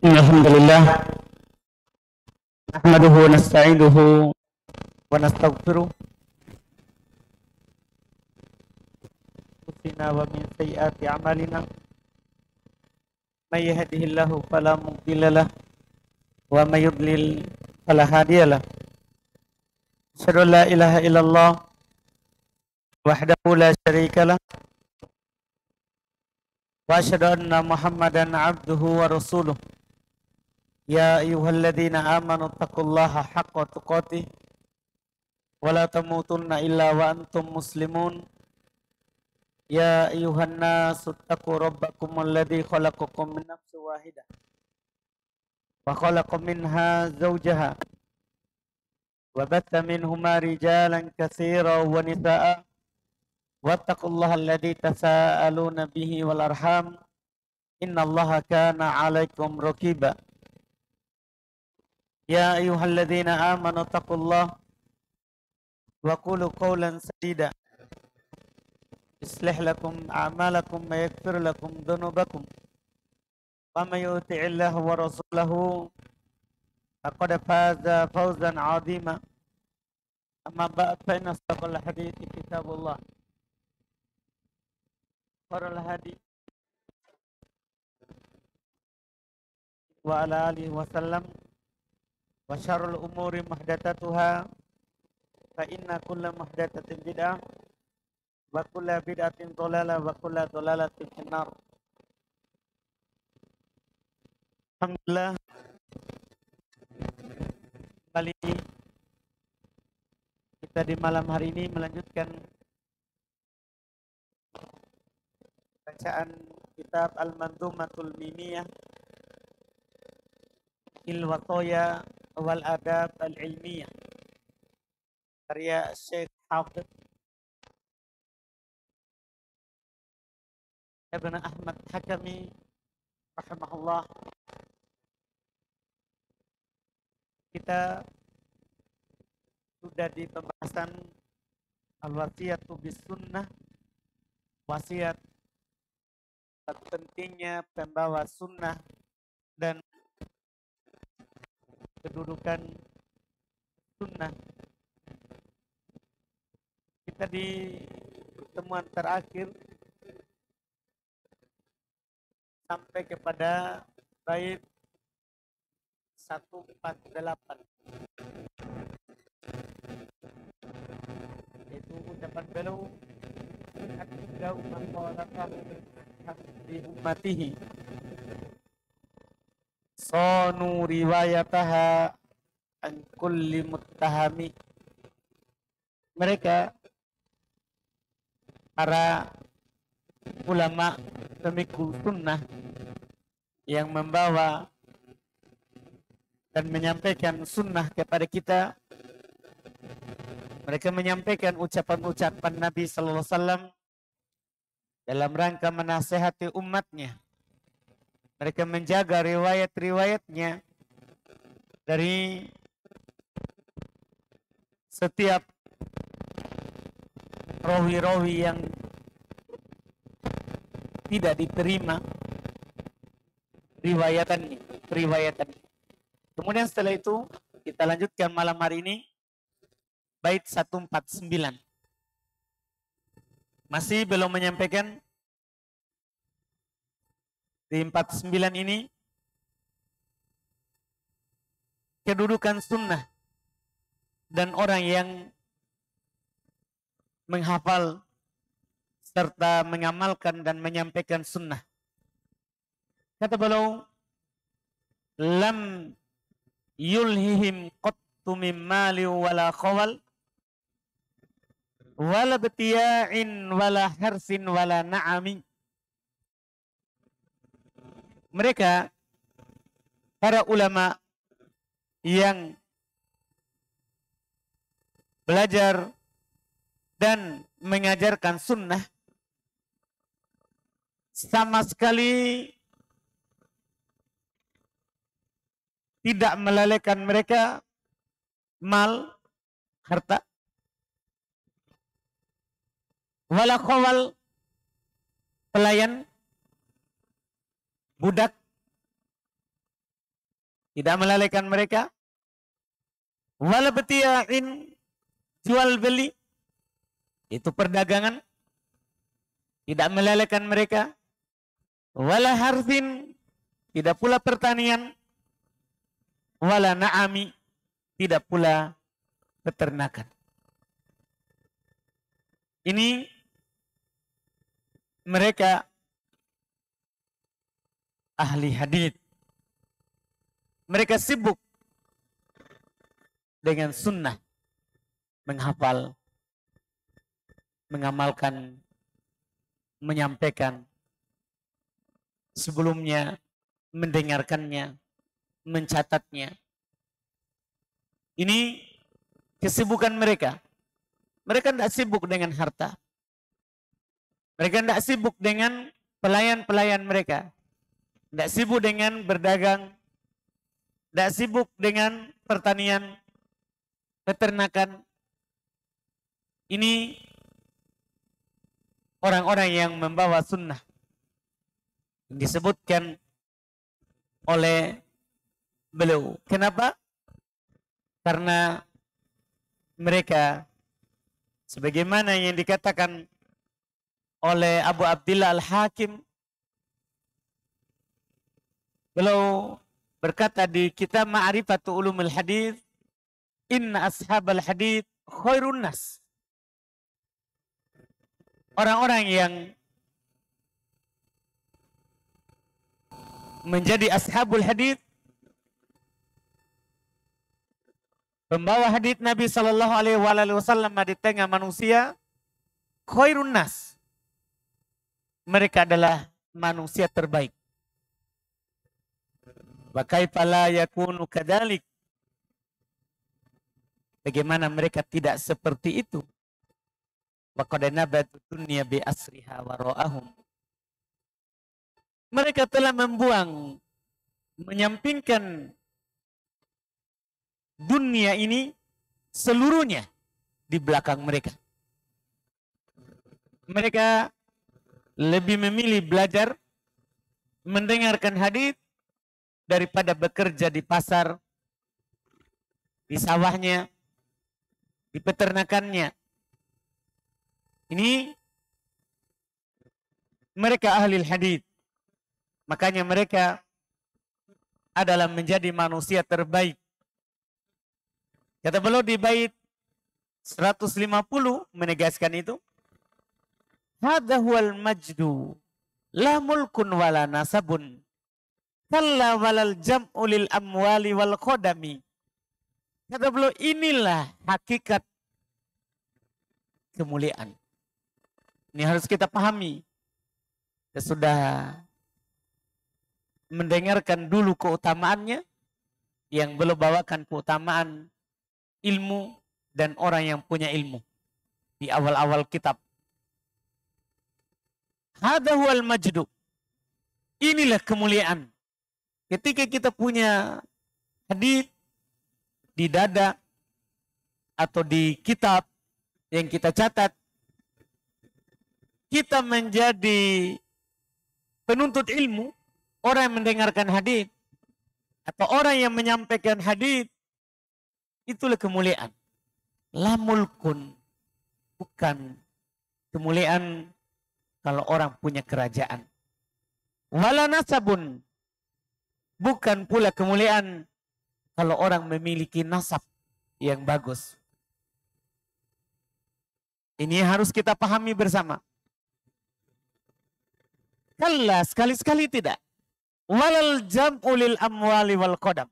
Alhamdulillah, nahmaduhu wa nasta'inuhu wa nastaghfiruh wa min sayyiati a'malina may yahdihillahu fala mudilla lahu wa may yudlil fala hadiyalah. Asyhadu an la ilaha illallah wahdahu la syarika lah wa asyhadu anna Muhammadan abduhu wa rasuluh. Ya ayyuhalladzina amanu taqullaha haqqa tuqatih wa la tamutunna illa wa antum muslimun. Ya ayyuhan nasu taqu rabbakum alladzi khalaqakum min nafsin wahidah wa khalaqa minha zawjaha wa batha minhuma rijalan katsiran wa nisaa'a wattaqullaha alladzi tasaaluna bihi wal arham innallaha kana 'alaikum raqiba. Ya ayyuhalladzina amanu taqullaha wa qulu qawlan sadida yuslih lakum a'malakum wa yaghfir lakum dhunubakum wa may yuti'illah wa rasulahu faqad faza fawzan 'azima. Amma ba'd, fa inna asdaqal hadithi kitabullah khairul hadi wa ala alihi wa sallam wa syarrul umuri muhdatsatuha fa inna kulla muhdatsatin bid'ah wa kulla bid'atin dhalalah wa kulla dhalalatin finnar. Alhamdulillah, kembali kita di malam hari ini melanjutkan bacaan kitab Al-Manzumatul Mimiyah Il Watoya wal Adab Al-Ilmiyah karya Syekh Hafidh Ibn Ahmad Hakami rahimahullah. Kita sudah di pembahasan al-wasiyatu bis sunnah, wasiat pentingnya pembawa sunnah dan kedudukan sunnah. Kita di pertemuan terakhir sampai kepada bait 148, yaitu ucapan beliau at-tibau man qalatahu di ummatihi sanu riwayataha an kulli muttahami. Mereka para ulama pemikul sunnah yang membawa dan menyampaikan sunnah kepada kita, mereka menyampaikan ucapan-ucapan Nabi sallallahu alaihi wasallam dalam rangka menasihati umatnya. Mereka menjaga riwayat-riwayatnya dari setiap rawi-rawi yang tidak diterima riwayatannya. Kemudian setelah itu kita lanjutkan malam hari ini bait 149. Masih belum menyampaikan di 49 ini kedudukan sunnah dan orang yang menghafal serta mengamalkan dan menyampaikan sunnah. Kata beliau, lam yulhihim qattu min mali wala khawal wala betiya'in wala harsin wala na'ami. Mereka para ulama yang belajar dan mengajarkan sunnah sama sekali tidak melalaikan mereka mal, harta, wala khawal, pelayan, budak, tidak melalaikan mereka. Wala bati'in, jual beli, itu perdagangan, tidak melalaikan mereka. Wala harfin, tidak pula pertanian. Wala na'ami, tidak pula peternakan. Ini mereka ahli hadits. Mereka sibuk dengan sunnah, menghafal, mengamalkan, menyampaikan, sebelumnya mendengarkannya, mencatatnya. Ini kesibukan mereka. Mereka tidak sibuk dengan harta. Mereka tidak sibuk dengan pelayan-pelayan mereka. Tidak sibuk dengan berdagang. Tidak sibuk dengan pertanian, peternakan. Ini orang-orang yang membawa sunnah. Disebutkan oleh beliau. Kenapa? Karena mereka sebagaimana yang dikatakan oleh Abu Abdillah Al-Hakim, beliau berkata di kitab Ma'rifatu Ulumul Hadits, inna ashabal hadits khairun nas. Orang-orang yang menjadi ashabul hadits, pembawa hadits Nabi Shallallahu Alaihi Wasallam di tengah manusia, khairun nas. Mereka adalah manusia terbaik. Wa kaifa la yakunu kadzalik? Bagaimana mereka tidak seperti itu? Wa qad nabatu dunya bi asriha wa ra'ahum. Mereka telah membuang, menyampingkan dunia ini seluruhnya di belakang mereka. Mereka lebih memilih belajar, mendengarkan hadits daripada bekerja di pasar, di sawahnya, di peternakannya. Ini mereka ahli hadits. Makanya mereka adalah menjadi manusia terbaik. Kata beliau di bait 150 menegaskan itu. Hadza huwal majdu la mulkun wala nasabun kalla walal jam'u lil amwali wal qadami. Kata beliau, inilah hakikat kemuliaan. Ini harus kita pahami. Kita sudah mendengarkan dulu keutamaannya, yang belum bawakan keutamaan ilmu dan orang yang punya ilmu di awal-awal kitab. Hadza huwal majdu. Inilah kemuliaan. Ketika kita punya hadits di dada atau di kitab yang kita catat, kita menjadi penuntut ilmu, orang yang mendengarkan hadits atau orang yang menyampaikan hadits, itulah kemuliaan. La mulkun, bukan kemuliaan kalau orang punya kerajaan. Wala nasabun, bukan pula kemuliaan kalau orang memiliki nasab yang bagus. Ini harus kita pahami bersama. Kalla, sekali-sekali tidak. Walal jam'u lil amwali wal qadam.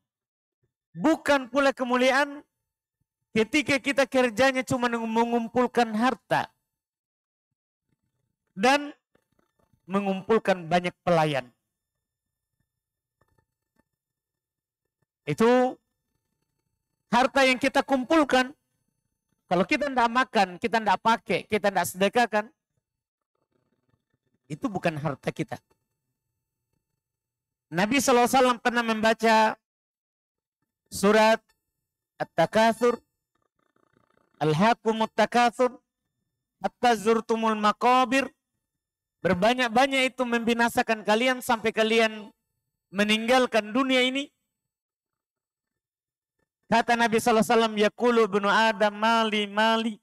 Bukan pula kemuliaan ketika kita kerjanya cuma mengumpulkan harta dan mengumpulkan banyak pelayan. Itu harta yang kita kumpulkan, kalau kita tidak makan, kita tidak pakai, kita tidak sedekahkan, itu bukan harta kita. Nabi SAW pernah membaca surat At-Takatsur, Alhaakumut Takatsur, hatta zurtumul maqabir. Berbanyak-banyak itu membinasakan kalian sampai kalian meninggalkan dunia ini. Kata Nabi SAW, yaqulu ibnu Adam mali mali.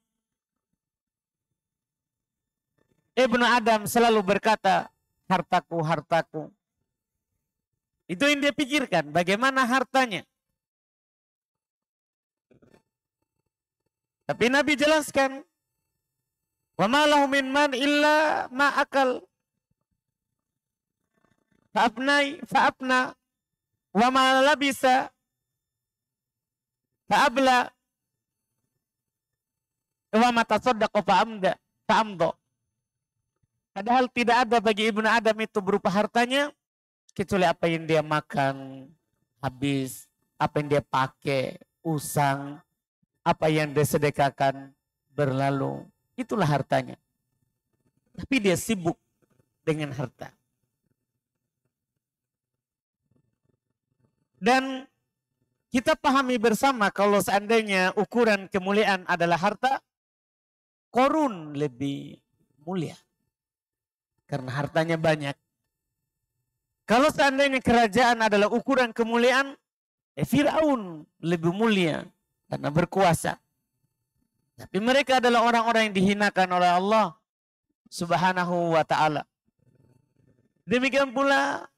Ibnu Adam selalu berkata, hartaku, hartaku. Itu yang dia pikirkan, bagaimana hartanya. Tapi Nabi jelaskan, wa ma lahu min man illa ma akal. Fa'abna wa ma labisa fa'abla wa ma tasaddaqa fa'amdo. Padahal tidak ada bagi Ibnu Adam itu berupa hartanya kecuali apa yang dia makan habis, apa yang dia pakai usang, apa yang dia sedekahkan berlalu. Itulah hartanya. Tapi dia sibuk dengan harta. Dan kita pahami bersama kalau seandainya ukuran kemuliaan adalah harta, Korun lebih mulia. Karena hartanya banyak. Kalau seandainya kerajaan adalah ukuran kemuliaan, Fir'aun lebih mulia karena berkuasa. Tapi mereka adalah orang-orang yang dihinakan oleh Allah Subhanahu wa ta'ala. Demikian pula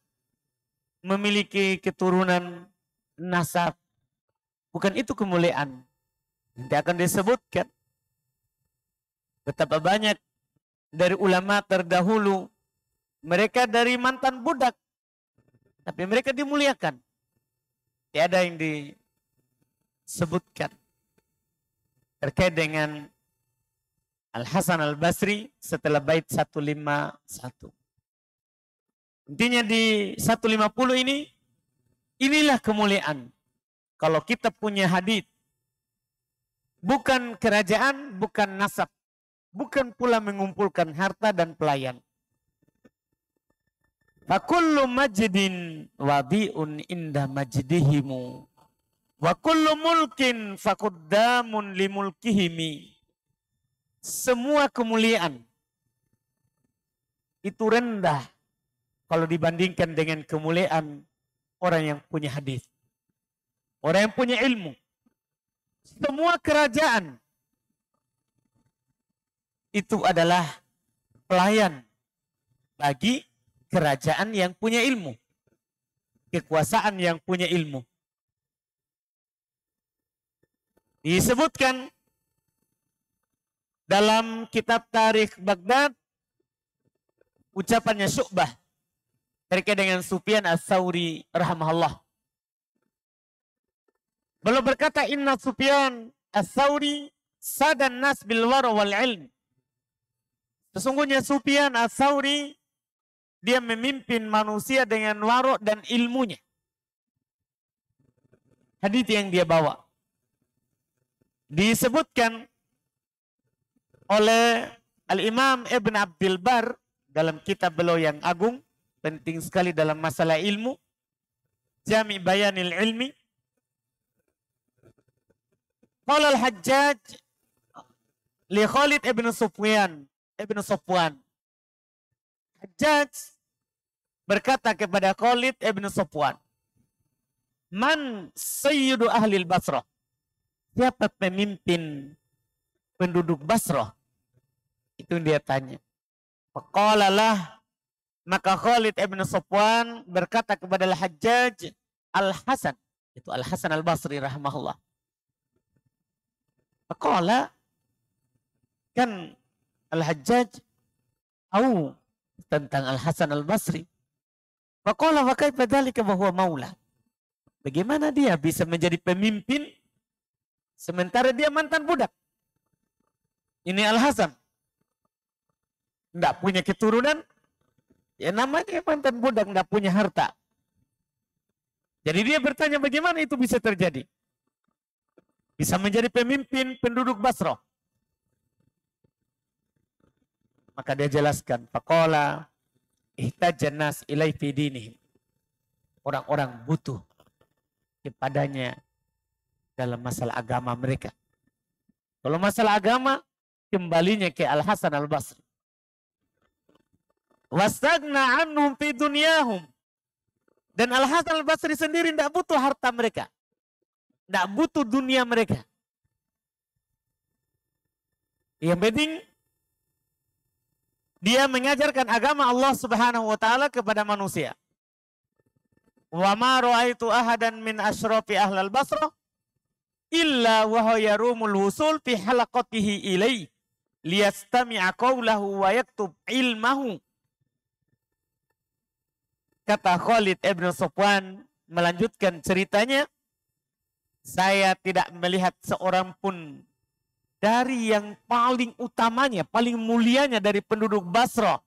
memiliki keturunan nasab. Bukan itu kemuliaan. Nanti akan disebutkan betapa banyak dari ulama terdahulu mereka dari mantan budak. Tapi mereka dimuliakan. Tiada yang disebutkan terkait dengan Al-Hasan Al-Basri setelah bait 151. Intinya di 150 ini, inilah kemuliaan. Kalau kita punya hadits, bukan kerajaan, bukan nasab, bukan pula mengumpulkan harta dan pelayan. Fakullu majdin wadi'un inda majdihimu. Wa kullu mulkin fakuddamun limulkihimi. Semua kemuliaan itu rendah kalau dibandingkan dengan kemuliaan orang yang punya hadis, orang yang punya ilmu. Semua kerajaan itu adalah pelayan bagi kerajaan yang punya ilmu, kekuasaan yang punya ilmu. Disebutkan dalam kitab Tarikh Baghdad, ucapannya Syu'bah terkait dengan Sufyan Ats-Tsauri rahimahullah. Beliau berkata, inna Sufyan Ats-Tsauri sadan nas bil wara wal ilm. Sesungguhnya Sufyan Ats-Tsauri dia memimpin manusia dengan wara dan ilmunya. Hadits yang dia bawa disebutkan oleh Al-Imam Ibn Abdul Bar dalam kitab beliau yang agung, penting sekali dalam masalah ilmu, Jami' Bayanil Ilmi. Qala Al-Hajjaj li Khalid ibn Safwan. Hajjaj berkata kepada Khalid ibn Safwan, man sayyidu ahli Basrah? Siapa pemimpin penduduk Basrah? Itu dia tanya. Faqalalah, maka Khalid ibn Safwan berkata kepada Al-Hajjaj, Al-Hasan, itu Al-Hasan Al-Basri rahimahullah. Faqala, kan Al-Hajjaj tahu tentang Al-Hasan Al-Basri. Faqala wa kaifa dzalika wa huwa maula? Bagaimana dia bisa menjadi pemimpin sementara dia mantan budak? Ini Al-Hasan enggak punya keturunan, ya namanya mantan budak, enggak punya harta. Jadi dia bertanya bagaimana itu bisa terjadi? Bisa menjadi pemimpin penduduk Basrah. Maka dia jelaskan, faqala ihtajan nas ilai fi dinihim. Orang-orang butuh kepadanya dalam masalah agama mereka. Kalau masalah agama, kembalinya ke Al-Hasan Al-Basri. Wastagna anhum fi dunyahum. Dan Al-Hasan Al-Basri sendiri tidak butuh harta mereka. Tidak butuh dunia mereka. Yang penting dia mengajarkan agama Allah Subhanahu wa taala kepada manusia. Wa ma ra'aitu ahadan min asyrafi ahlal Basrah illa wa huwa yarumul wusul fi halaqatihi ilai liyastami'a qawlahu wa yaktub ilmahu. Kata Khalid ibn Safwan melanjutkan ceritanya, saya tidak melihat seorang pun dari yang paling utamanya, paling mulianya dari penduduk Basra,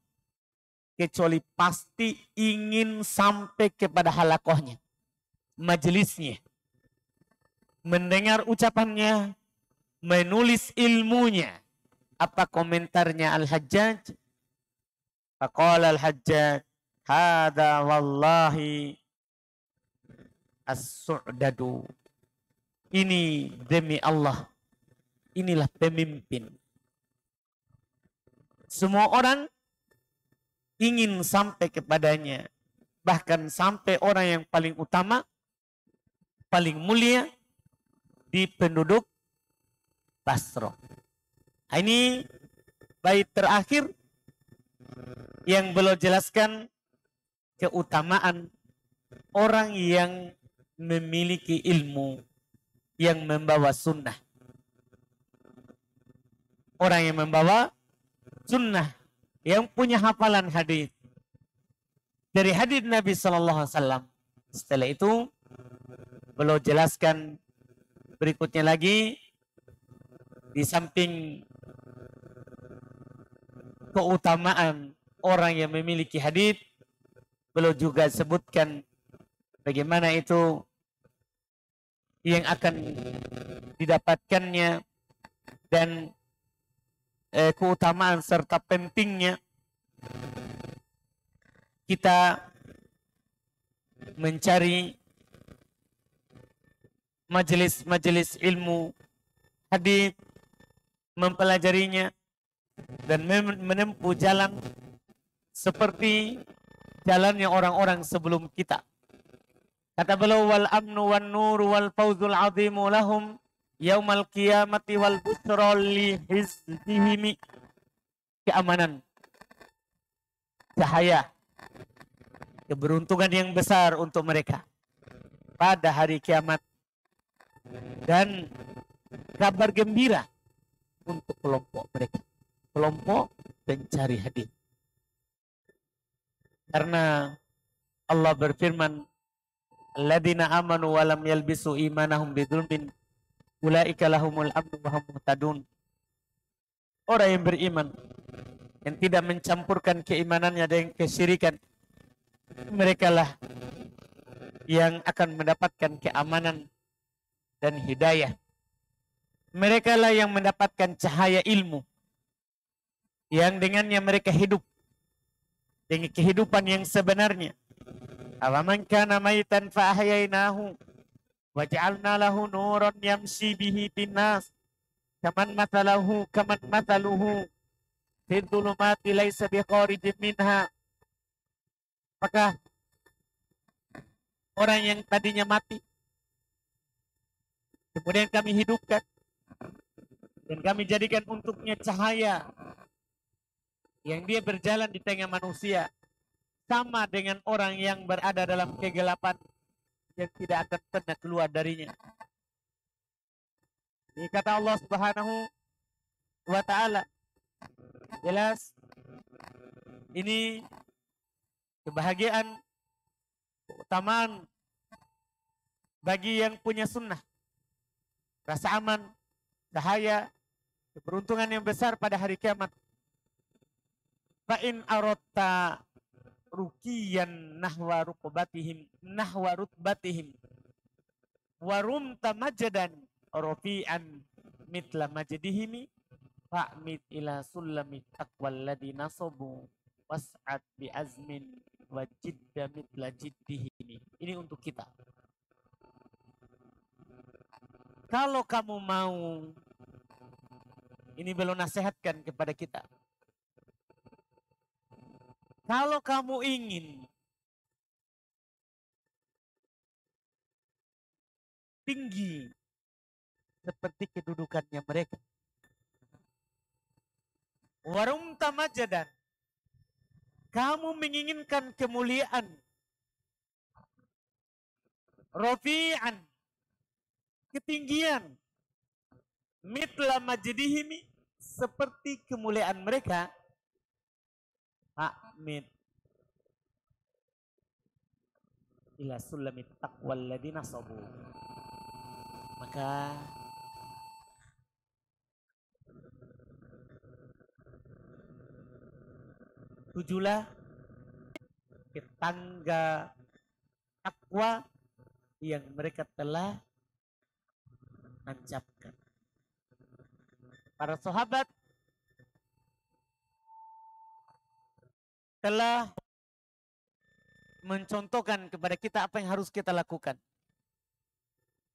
kecuali pasti ingin sampai kepada halakohnya, majelisnya, mendengar ucapannya, menulis ilmunya. Apa komentarnya Al-Hajjaj? Faqala Al-Hajjaj, hada wallahi as-su'dadu. Ini demi Allah, inilah pemimpin. Semua orang ingin sampai kepadanya. Bahkan sampai orang yang paling utama, paling mulia di penduduk Basra. Ini bait terakhir yang beliau jelaskan keutamaan orang yang memiliki ilmu, yang membawa sunnah. Orang yang membawa sunnah, yang punya hafalan hadis dari hadis Nabi Sallallahu Alaihi Wasallam. Setelah itu beliau jelaskan berikutnya lagi, di samping keutamaan orang yang memiliki hadis, beliau juga sebutkan bagaimana itu yang akan didapatkannya dan keutamaan serta pentingnya kita mencari majelis-majelis ilmu hadis, mempelajarinya dan menempuh jalan seperti jalannya orang-orang sebelum kita. Kata beliau, wal amnu wan nur wal fawzul azimu lahum yaumal qiyamati wal busra li hizbihim. Keamanan, cahaya, keberuntungan yang besar untuk mereka pada hari kiamat, dan kabar gembira untuk kelompok mereka, kelompok pencari hadis. Karena Allah berfirman, alladzina amanu wa lam yalbisu imanahum bidzulmin ulaika lahumul amnu wa hum muhtadun. Orang yang beriman yang tidak mencampurkan keimanannya dengan kesyirikan, merekalah yang akan mendapatkan keamanan dan hidayah. Merekalah yang mendapatkan cahaya ilmu yang dengannya mereka hidup dengan kehidupan yang sebenarnya. Awaman kana maitan fa ahyainahu wa ja'alna lahu nuran yamshi bihi binnas kaman mathaluhu fi dhulumati laisa biqarijin minha. Apakah orang yang tadinya mati kemudian kami hidupkan dan kami jadikan untuknya cahaya yang dia berjalan di tengah manusia, sama dengan orang yang berada dalam kegelapan yang tidak akan pernah keluar darinya. Ini kata Allah Subhanahu wa ta'ala. Jelas ini kebahagiaan, keutamaan bagi yang punya sunnah, rasa aman, cahaya, keberuntungan yang besar pada hari kiamat. Fa'in arotta rukiyan nahwa rutbatihim warumta majadan rofi'an mitla majdihimi fa'mid ila sulamit taqwal ladhi nasobu was'ad bi azmin wa jidda mitla jiddihimi. Ini untuk kita. Kalau kamu mau, ini belum nasihatkan kepada kita. Kalau kamu ingin tinggi seperti kedudukannya mereka. Warum tamajadan, kamu menginginkan kemuliaan. Rafi'an, ketinggian. Mitla majdihim, seperti kemuliaan mereka. Fa'mid ila sulamit taqwal ladina sabu. Maka tujulah ke tangga takwa yang mereka telah nancapkan. Para sahabat telah mencontohkan kepada kita apa yang harus kita lakukan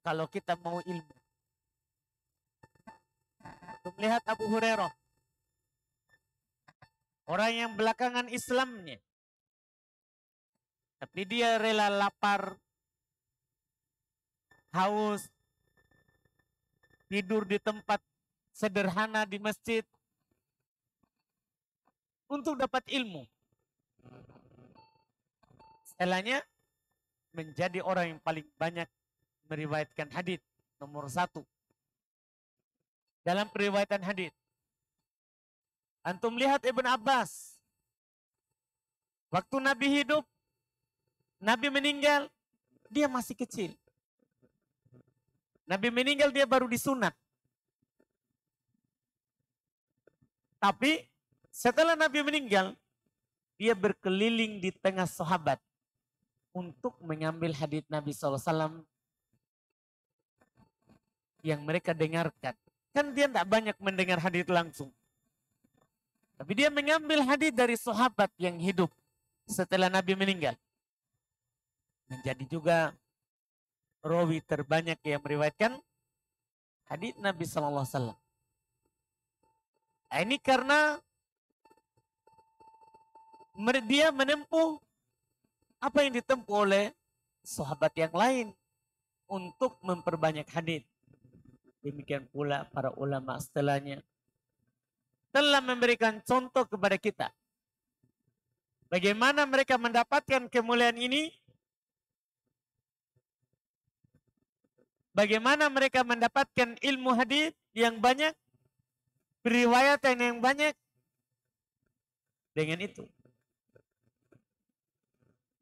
kalau kita mau ilmu. Untuk melihat Abu Hurairah, orang yang belakangan Islamnya, tapi dia rela lapar, haus, tidur di tempat sederhana di masjid untuk dapat ilmu. Setelahnya menjadi orang yang paling banyak meriwayatkan hadis, nomor 1 dalam periwayatan hadis. Antum lihat Ibn Abbas, waktu Nabi hidup, Nabi meninggal, dia masih kecil. Nabi meninggal, dia baru disunat. Tapi setelah Nabi meninggal, dia berkeliling di tengah sahabat untuk mengambil hadis Nabi SAW yang mereka dengarkan. Kan dia tidak banyak mendengar hadis langsung. Tapi dia mengambil hadis dari sahabat yang hidup setelah Nabi meninggal. Menjadi juga rawi terbanyak yang meriwayatkan hadis Nabi SAW. Nah, ini karena dia menempuh apa yang ditempuh oleh sahabat yang lain untuk memperbanyak hadis. Demikian pula para ulama setelahnya telah memberikan contoh kepada kita. Bagaimana mereka mendapatkan kemuliaan ini? Bagaimana mereka mendapatkan ilmu hadis yang banyak, periwayatan yang banyak? Dengan itu.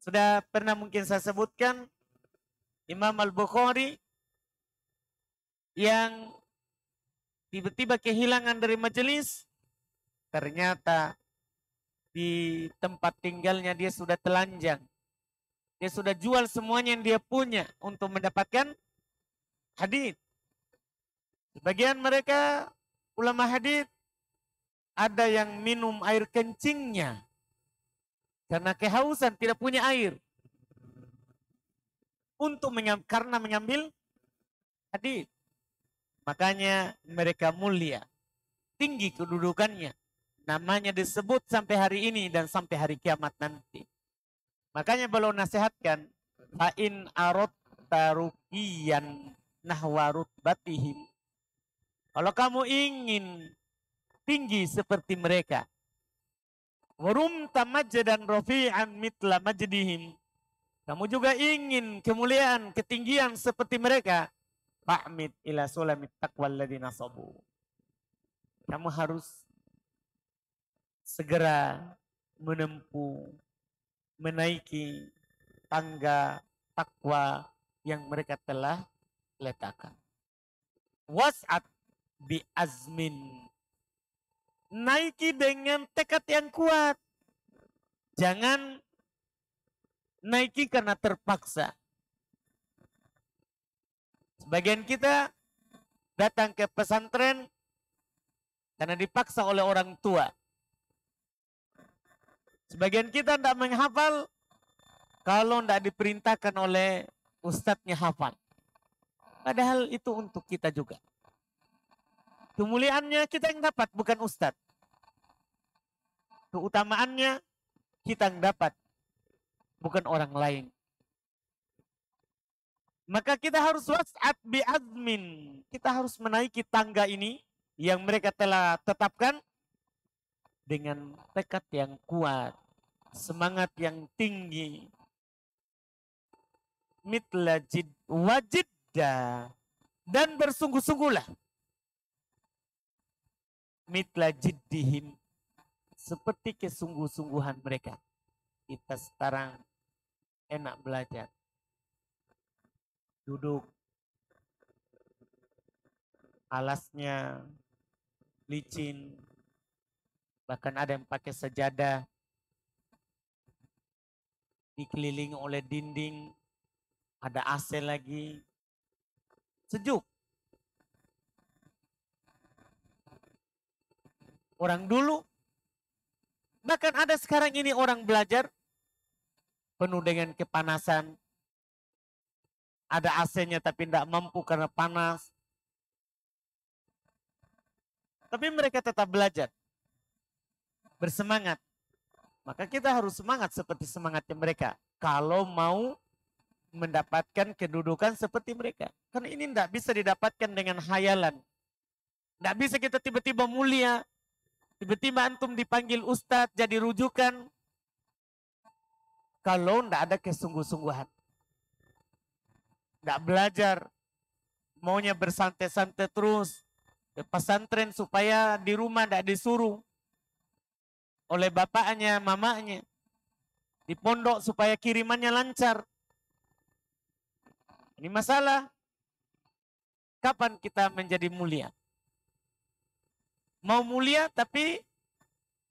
Sudah pernah mungkin saya sebutkan Imam Al-Bukhari yang tiba-tiba kehilangan dari majelis, ternyata di tempat tinggalnya dia sudah telanjang. Dia sudah jual semuanya yang dia punya untuk mendapatkan hadis. Sebagian mereka ulama hadis ada yang minum air kencingnya karena kehausan, tidak punya air untuk karena mengambil hadis. Makanya mereka mulia, tinggi kedudukannya. Namanya disebut sampai hari ini dan sampai hari kiamat nanti. Makanya beliau nasihatkan, fa'in arot tarukian nahwa rutbatihim. Kalau kamu ingin tinggi seperti mereka, warum tamajjadan rafi'an mitla majdihim, kamu juga ingin kemuliaan, ketinggian seperti mereka, fa'mid ila sulamit taqwal ladina sabu. Kamu harus segera menempuh, menaiki tangga takwa yang mereka telah letakkan. Was'at bi azmin, naiki dengan tekad yang kuat. Jangan naiki karena terpaksa. Sebagian kita datang ke pesantren karena dipaksa oleh orang tua. Sebagian kita tidak menghafal kalau tidak diperintahkan oleh ustadznya hafal. Padahal itu untuk kita juga. Kemuliaannya kita yang dapat, bukan ustadz. Keutamaannya kita yang dapat, bukan orang lain. Maka kita harus was'ad bi'azmin. Kita harus menaiki tangga ini yang mereka telah tetapkan dengan tekad yang kuat, semangat yang tinggi. Mitla wajidda, dan bersungguh-sungguhlah. Mitla jiddihim, seperti kesungguh-sungguhan mereka. Kita sekarang enak belajar. Duduk, alasnya licin, bahkan ada yang pakai sejadah, dikelilingi oleh dinding, ada AC lagi, sejuk. Orang dulu, bahkan ada sekarang ini orang belajar penuh dengan kepanasan. Ada AC-nya tapi tidak mampu karena panas. Tapi mereka tetap belajar. Bersemangat. Maka kita harus semangat seperti semangatnya mereka. Kalau mau mendapatkan kedudukan seperti mereka. Karena ini tidak bisa didapatkan dengan hayalan. Tidak bisa kita tiba-tiba mulia. Tiba-tiba antum dipanggil ustadz jadi rujukan. Kalau tidak ada kesungguh-sungguhan. Tidak belajar, maunya bersantai-santai terus ke pesantren supaya di rumah tidak disuruh oleh bapaknya, mamanya. Di pondok supaya kirimannya lancar. Ini masalah. Kapan kita menjadi mulia? Mau mulia tapi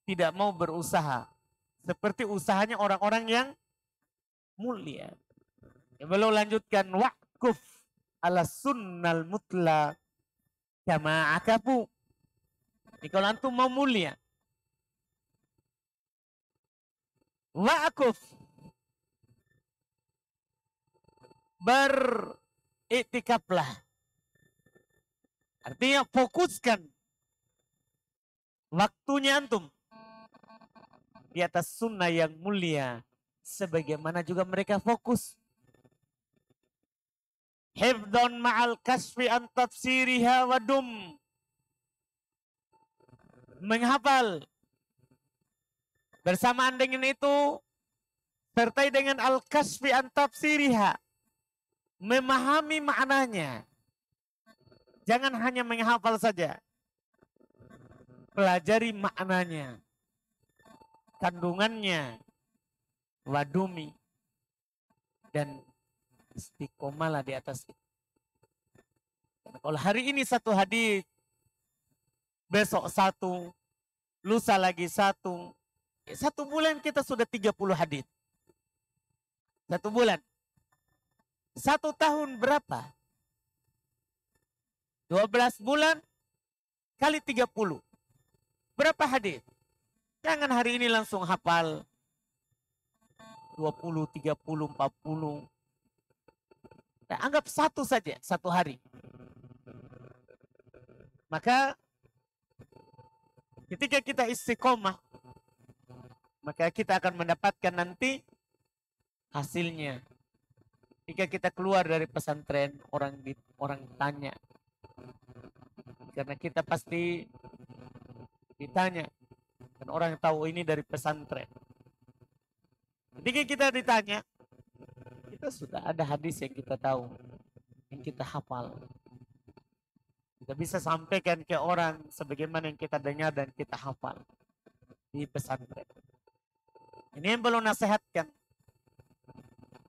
tidak mau berusaha. Seperti usahanya orang-orang yang mulia. Belum lanjutkan waquf ala sunnal mutlak kama akafu. Ini kalau antum mau mulia, waquf, beriktikaflah. Artinya fokuskan waktunya antum di atas sunnah yang mulia, sebagaimana juga mereka fokus. Hifdon ma'al kasfi an tafsiriha wadum. Menghafal. Bersamaan dengan itu, sertai dengan al-kasfi an tafsiriha. Memahami maknanya. Jangan hanya menghafal saja. Pelajari maknanya. Kandungannya. Wadumi. Dan istiqomalah di atas itu. Kalau hari ini satu hadis, besok satu, lusa lagi satu. 1 bulan kita sudah 30 hadis. 1 bulan. 1 tahun berapa? 12 bulan kali 30. Berapa hadis? Jangan hari ini langsung hafal 20, 30, 40. Nah, anggap 1 saja, 1 hari. Maka ketika kita istiqomah, maka kita akan mendapatkan nanti hasilnya. Ketika kita keluar dari pesantren, orang tanya. Karena kita pasti ditanya. Dan orang tahu ini dari pesantren. Ketika kita ditanya, kita sudah ada hadis yang kita tahu, yang kita hafal. Kita bisa sampaikan ke orang sebagaimana yang kita dengar dan kita hafal di pesantren. Ini yang perlu nasihatkan.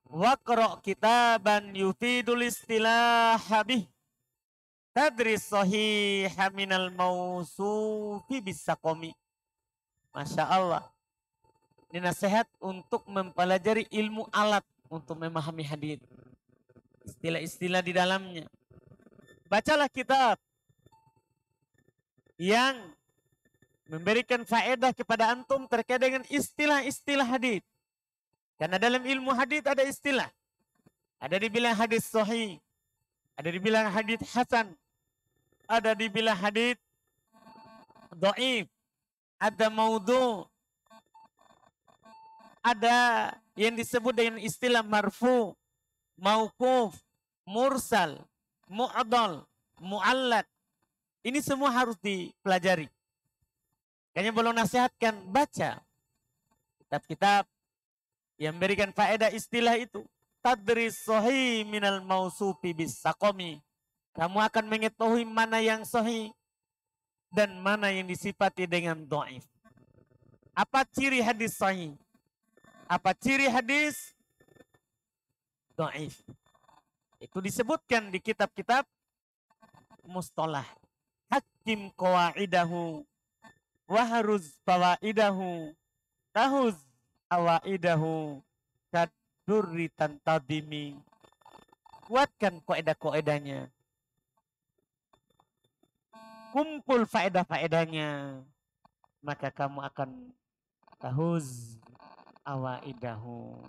Waqra' kitaban yufidul istilah bih. Tadris sahiha minal mausufi bisaqomi. Masya Allah. Ini nasihat untuk mempelajari ilmu alat untuk memahami hadis. Istilah-istilah di dalamnya. Bacalah kitab yang memberikan faedah kepada antum terkait dengan istilah-istilah hadis. Karena dalam ilmu hadis ada istilah. Ada dibilang hadis sahih, ada dibilang hadis hasan, ada dibilang hadis dhaif, ada maudhu, ada yang disebut dengan istilah marfu, mauquf, mursal, mu'adol, mu'allad. Ini semua harus dipelajari. Kayaknya belum nasihatkan, baca kitab-kitab yang memberikan faedah istilah itu. Tadris sahih minal mausufi bis saqami. Kamu akan mengetahui mana yang sahih dan mana yang disifati dengan dhaif. Apa ciri hadis sahih? Apa ciri hadis dhaif? Itu disebutkan di kitab-kitab mustalah. Hakim qawaidahu waharuz fawaidahu tahuz awaidahu kadurri tantadimi. Kuatkan kaidah-kaidahnya. Kumpul faedah-faedahnya. Maka kamu akan tahuz awaidahu.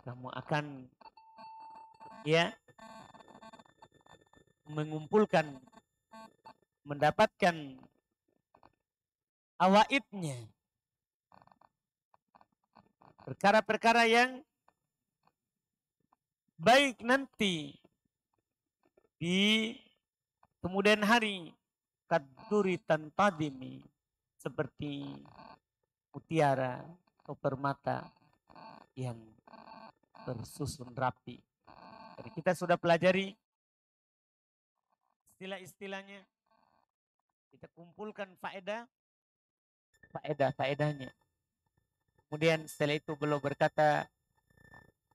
Kamu akan mengumpulkan, mendapatkan awaidnya. Perkara-perkara yang baik nanti di kemudian hari. Kaduri tantadimi, seperti mutiara atau permata yang tersusun rapi. Jadi kita sudah pelajari istilah-istilahnya. Kita kumpulkan faedahnya. Kemudian setelah itu beliau berkata,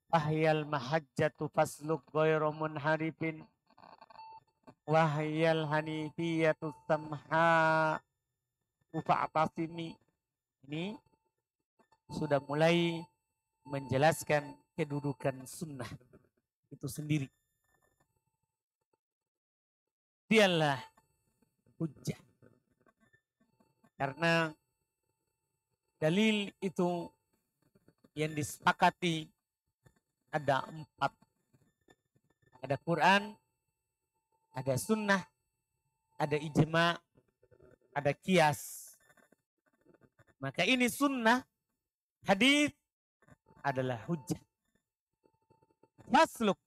Wahyal mahajjatu fasluk ghairu munharifin wahyal hanifiyatu samha ufa'tasimi. Ini sudah mulai menjelaskan kedudukan sunnah itu sendiri. Dialah hujjah. Karena dalil itu yang disepakati ada 4. Ada Quran, ada sunnah, ada ijma, ada qiyas. Maka ini sunnah, hadis adalah hujjah. Fasluk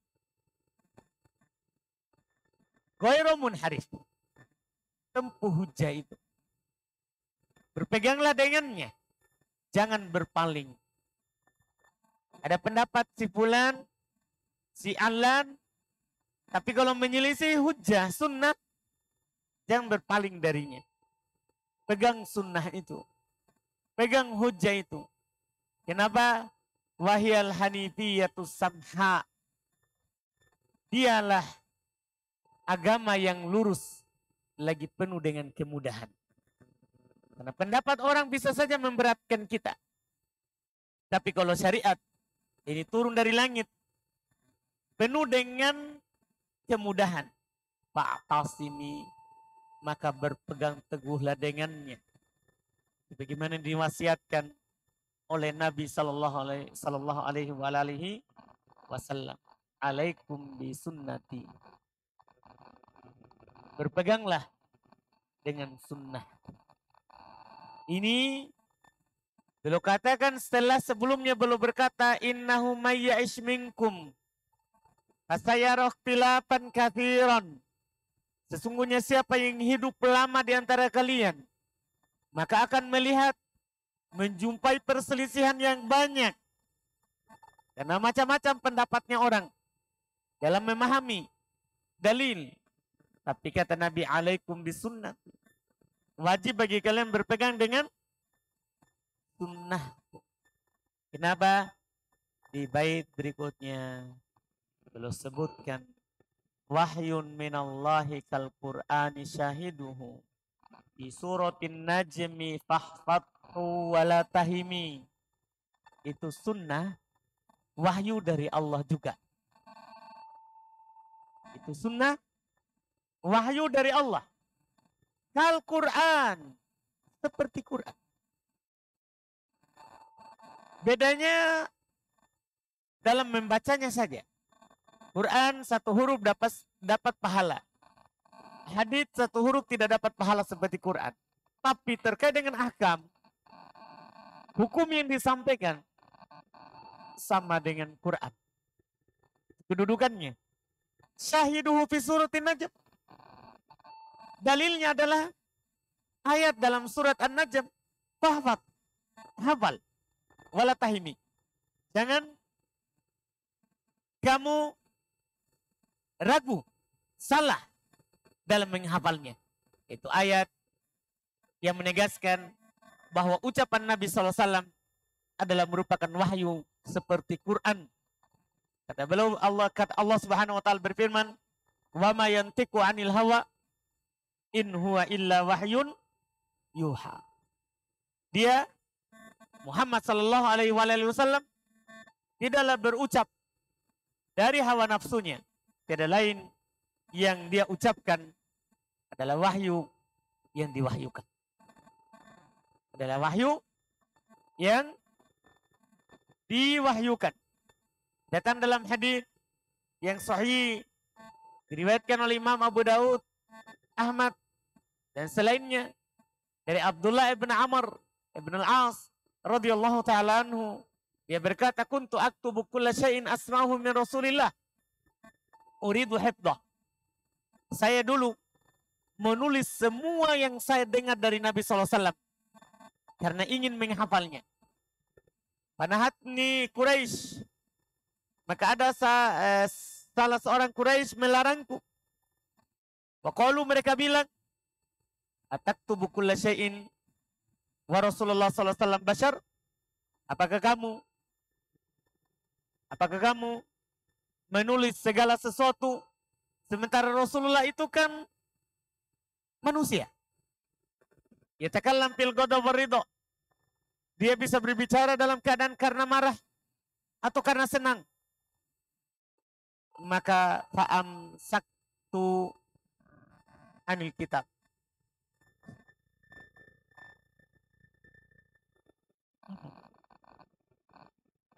ghairu munharif. Tempuh hujjah itu. Berpeganglah dengannya. Jangan berpaling. Ada pendapat si fulan, si alan. Tapi kalau menyelisih hujjah, sunnah, jangan berpaling darinya. Pegang sunnah itu. Pegang hujjah itu. Kenapa? Wahyal hanifiyatu samha. Dialah agama yang lurus, lagi penuh dengan kemudahan. Karena pendapat orang bisa saja memberatkan kita. Tapi kalau syariat, ini turun dari langit. Penuh dengan kemudahan. Fa'tasimi, maka berpegang teguhlah dengannya. Bagaimana diwasiatkan oleh Nabi sallallahu alaihi wasallam. Alaikum bi sunnati. Berpeganglah dengan sunnah. Ini beliau katakan setelah sebelumnya beliau berkata innahu may ya'ish minkum fasayara ikhtilafan katsiran. Sesungguhnya siapa yang hidup lama di antara kalian maka akan melihat menjumpai perselisihan yang banyak. Karena macam-macam pendapatnya orang dalam memahami dalil. Tapi kata Nabi alaikum bisunnah. Wajib bagi kalian berpegang dengan sunnah. Kenapa? Di bait berikutnya beliau sebutkan wahyun minallahi kal Qur'ani syahiduhu di suratin najmi fahfadhu wala tahimi. Itu sunnah, wahyu dari Allah juga. Itu sunnah, wahyu dari Allah. Kal Quran, seperti Quran. Bedanya dalam membacanya saja. Quran satu huruf dapat pahala. Hadits satu huruf tidak dapat pahala seperti Quran. Tapi terkait dengan ahkam, hukum yang disampaikan sama dengan Quran. Kedudukannya syahiduhu fi suratin Najm. Dalilnya adalah ayat dalam surat An-Najm. Fahfad, hafal, wala tahimi. Jangan kamu ragu, salah dalam menghafalnya. Itu ayat yang menegaskan bahwa ucapan Nabi SAW adalah merupakan wahyu seperti Quran. Kata Allah Subhanahu wa taala berfirman, "Wa ma yantiqu 'anil hawa in huwa illa wahyun yuha." Dia Muhammad sallallahu alaihi wasallam tidaklah berucap dari hawa nafsunya. Tiada lain yang dia ucapkan adalah wahyu yang diwahyukan. Adalah wahyu yang diwahyukan. Datang dalam hadis yang sahih diriwayatkan oleh Imam Abu Daud, Ahmad dan selainnya dari Abdullah ibn Amr ibn al-As radhiyallahu taala anhu, dia berkata, kuntu aktubu kulla syai'in asma'uhu min Rasulillah uridu hifdzah. Saya dulu menulis semua yang saya dengar dari Nabi SAW karena ingin menghafalnya. Panahatni Quraisy, maka ada salah seorang Quraisy melarangku. Waqalu, mereka bilang, ataktubu kulla syai'in wa Rasulullah sallallahu alaihi wasallam bashar? Apakah kamu menulis segala sesuatu sementara Rasulullah itu kan manusia? Yatakallam fil ghadab war ridha. Dia bisa berbicara dalam keadaan karena marah atau karena senang. Maka fa'am saktu anil kitab.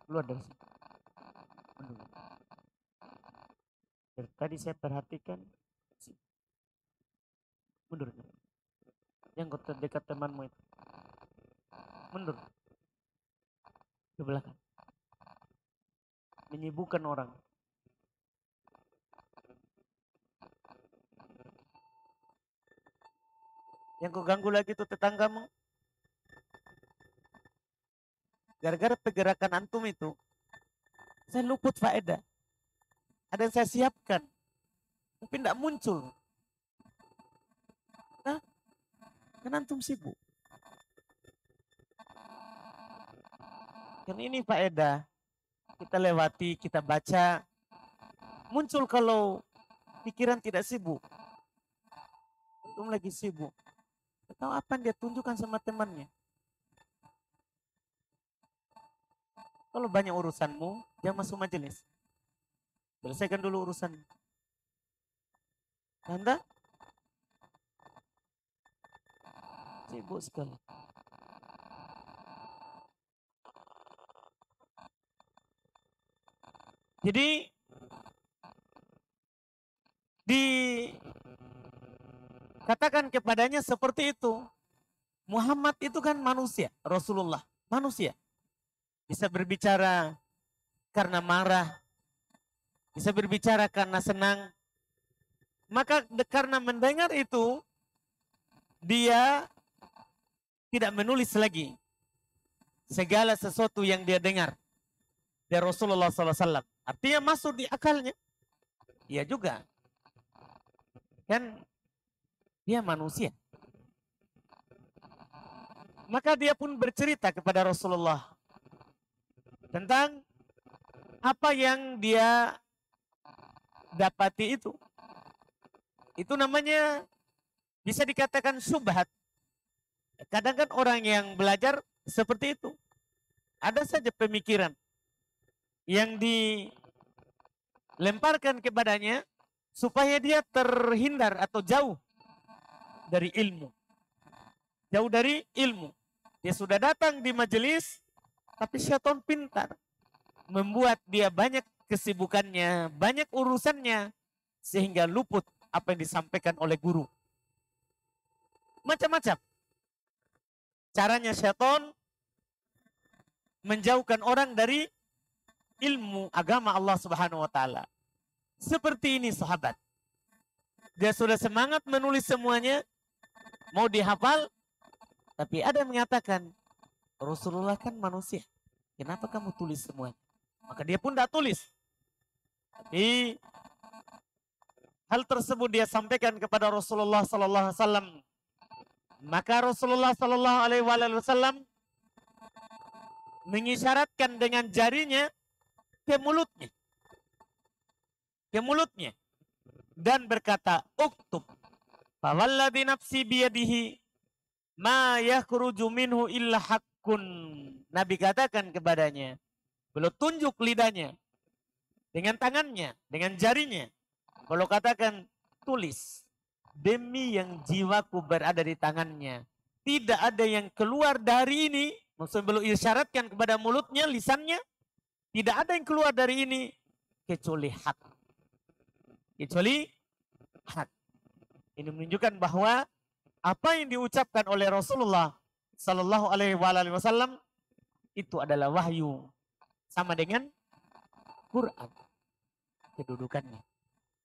Keluar dari sini. Dari tadi saya perhatikan. Mundur. Yang terdekat temanmu itu. Mundur. Ke belakang. Menyibukkan orang. Yang kau ganggu lagi itu tetanggamu. Gara-gara pergerakan antum itu, saya luput faedah. Ada yang saya siapkan, tapi tidak muncul. Nah, kan antum sibuk. Dan ini faedah. Kita lewati, kita baca. Muncul kalau pikiran tidak sibuk. Antum lagi sibuk. Tahu apa yang dia tunjukkan sama temannya. Kalau banyak urusanmu, jangan masuk majelis. Selesaikan dulu urusan. Anda sibuk sekali. Jadi dikatakan kepadanya seperti itu. Muhammad itu kan manusia, Rasulullah manusia. Bisa berbicara karena marah, bisa berbicara karena senang. Maka karena mendengar itu, dia tidak menulis lagi segala sesuatu yang dia dengar dari Rasulullah SAW. Artinya masuk di akalnya. Iya juga. Kan dia manusia. Maka dia pun bercerita kepada Rasulullah tentang apa yang dia dapati itu. Itu namanya bisa dikatakan syubhat. Kadang kan orang yang belajar seperti itu. Ada saja pemikiran yang dilemparkan kepadanya supaya dia terhindar atau jauh dari ilmu. Jauh dari ilmu. Dia sudah datang di majelis, tapi syaitan pintar. Membuat dia banyak kesibukannya, banyak urusannya, sehingga luput apa yang disampaikan oleh guru. Macam-macam. Caranya syaitan menjauhkan orang dari ilmu agama Allah Subhanahu wa taala. Seperti ini sahabat. Dia sudah semangat menulis semuanya, mau dihafal, tapi ada yang mengatakan, Rasulullah kan manusia, kenapa kamu tulis semuanya? Maka dia pun tidak tulis. Tapi hal tersebut dia sampaikan kepada Rasulullah Sallallahu Alaihi Wasallam. Maka Rasulullah Sallallahu Alaihi Wasallam mengisyaratkan dengan jarinya ke mulutnya, dan berkata, uktub, fawalladhi nafsi biyadihi ma yakhruju minhu illa haqqun. Nabi katakan kepadanya, beliau tunjuk lidahnya dengan tangannya, dengan jarinya. Beliau katakan, tulis, demi yang jiwaku berada di tangannya, tidak ada yang keluar dari ini. Maksudnya beliau isyaratkan kepada mulutnya, lisannya, tidak ada yang keluar dari ini kecuali hak. Kecuali hak. Ini menunjukkan bahwa apa yang diucapkan oleh Rasulullah Sallallahu Alaihi Wasallam itu adalah wahyu, sama dengan Quran kedudukannya,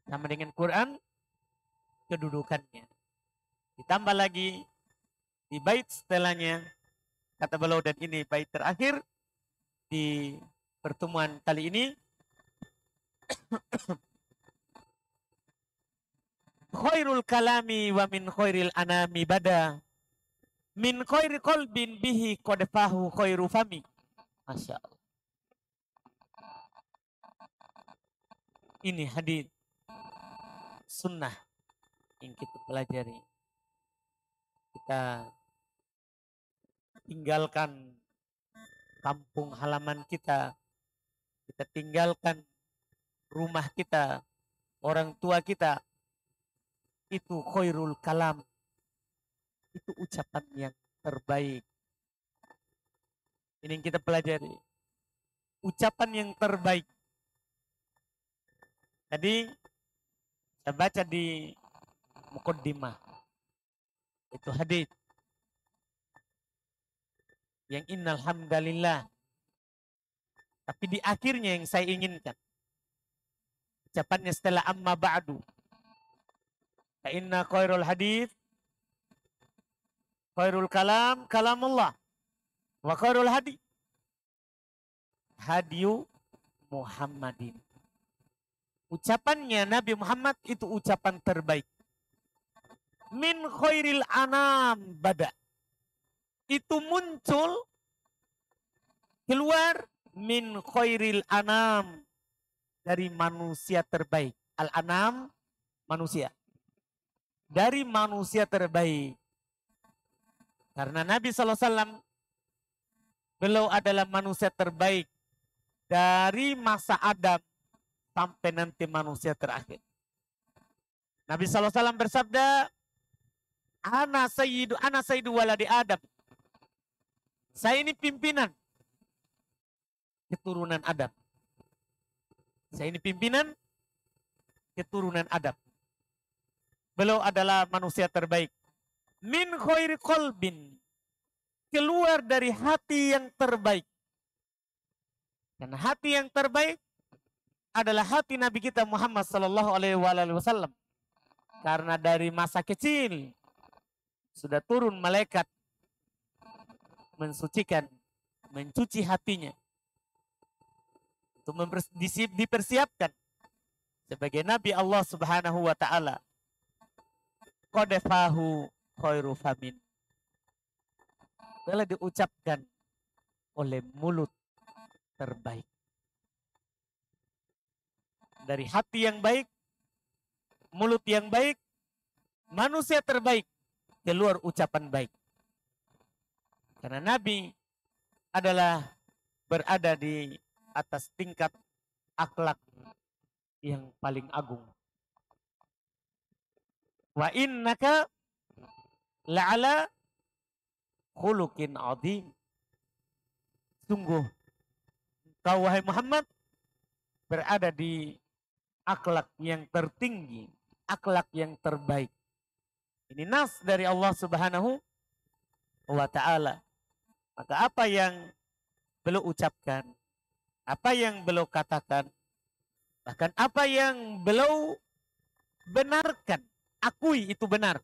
sama dengan Quran kedudukannya. Ditambah lagi di bait setelahnya, kata beliau, dan ini bait terakhir di pertemuan kali ini, khairul kalami wa min khairil anami bada min khairi qalbin bihi qadfahu khairu fami. Masya Allah. Ini hadis sunnah yang kita pelajari. Kita tinggalkan kampung halaman kita, kita tinggalkan rumah kita, orang tua kita, itu khairul kalam, itu ucapan yang terbaik. Ini yang kita pelajari, ucapan yang terbaik. Tadi saya baca di muqaddimah, itu hadis yang innal hamdalillah, tapi di akhirnya yang saya inginkan, ucapannya setelah amma ba'du, inna khairul hadith khairul kalam kalamullah wa khairul hadi hadiyu Muhammadin. Ucapannya Nabi Muhammad itu ucapan terbaik. Min khairil anam bada, itu muncul keluar min khairil anam, dari manusia terbaik. Al anam, manusia, dari manusia terbaik. Karena Nabi SAW, beliau adalah manusia terbaik dari masa Adam sampai nanti manusia terakhir. Nabi SAW bersabda, ana sayyidu waladi Adam. Saya ini pimpinan keturunan Adam. Saya ini pimpinan keturunan Adam. Beliau adalah manusia terbaik. Min khairi qalbin, keluar dari hati yang terbaik. Dan hati yang terbaik adalah hati Nabi kita Muhammad Sallallahu Alaihi Wasallam. Karena dari masa kecil sudah turun malaikat mensucikan, mencuci hatinya, untuk dipersiapkan sebagai Nabi Allah Subhanahu Wa Taala. Qadfahu khairu famin, telah diucapkan oleh mulut terbaik. Dari hati yang baik, mulut yang baik, manusia terbaik, keluar ucapan baik. Karena Nabi adalah berada di atas tingkat akhlak yang paling agung. Wa innaka la'ala khuluqin azim. Sungguh kau wahai Muhammad berada di akhlak yang tertinggi, akhlak yang terbaik. Ini nas dari Allah Subhanahu wa Ta'ala. Maka apa yang beliau ucapkan, apa yang beliau katakan, Bahkan apa yang beliau benarkan, akui itu benar.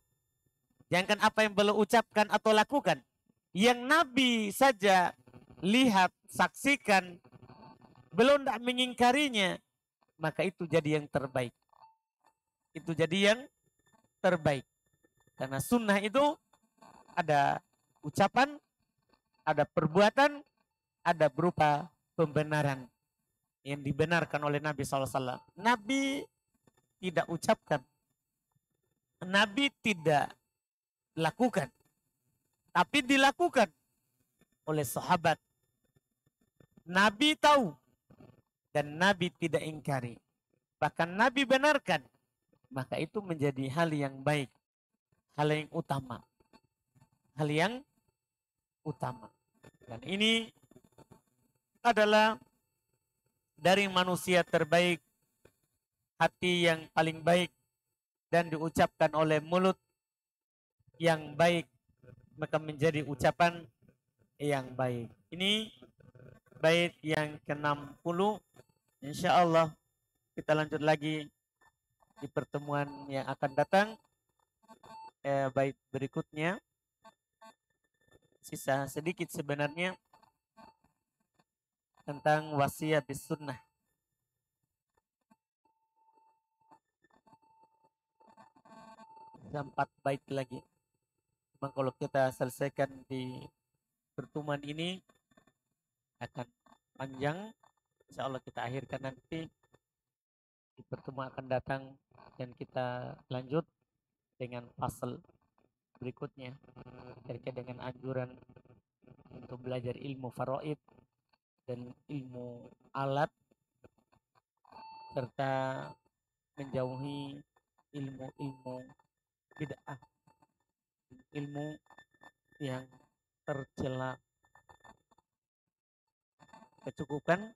Jangan apa yang beliau ucapkan atau lakukan. Yang Nabi saja lihat, saksikan, belum tidak mengingkarinya, maka itu jadi yang terbaik. Itu jadi yang terbaik. Karena sunnah itu ada ucapan, ada perbuatan, ada berupa pembenaran yang dibenarkan oleh Nabi SAW. Nabi tidak ucapkan, Nabi tidak lakukan, tapi dilakukan oleh sahabat. Nabi tahu dan Nabi tidak ingkari. Bahkan Nabi benarkan, maka itu menjadi hal yang baik, hal yang utama. Hal yang utama. Dan ini adalah dari manusia terbaik, hati yang paling baik, dan diucapkan oleh mulut yang baik, maka menjadi ucapan yang baik. Ini bait yang ke-60. Insya Allah kita lanjut lagi di pertemuan yang akan datang. Bait berikutnya sisa sedikit sebenarnya tentang wasiat bis sunnah. Ada 4 bait lagi. Memang kalau kita selesaikan di pertemuan ini akan panjang. Insya Allah kita akhirkan nanti di pertemuan akan datang dan kita lanjut dengan fasal berikutnya terkait dengan anjuran untuk belajar ilmu faraid dan ilmu alat serta menjauhi ilmu-ilmu bid'ah, ilmu yang tercela. Kecukupan.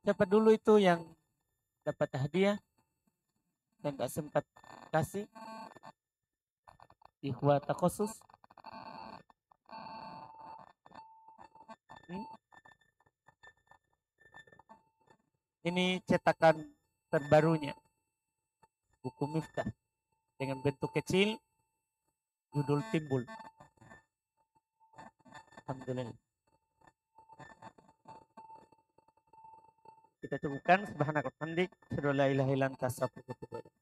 Siapa dulu itu yang dapat hadiah dan gak sempat kasih? Ikhwah takhusus. Ini cetakan terbarunya, buku Miftah, dengan bentuk kecil, judul timbul. Alhamdulillah. Kita cukupkan. Subhanakallahumma wa bihamdik, asyhadu an la ilaha illa anta, astaghfiruka wa atubu ilaik.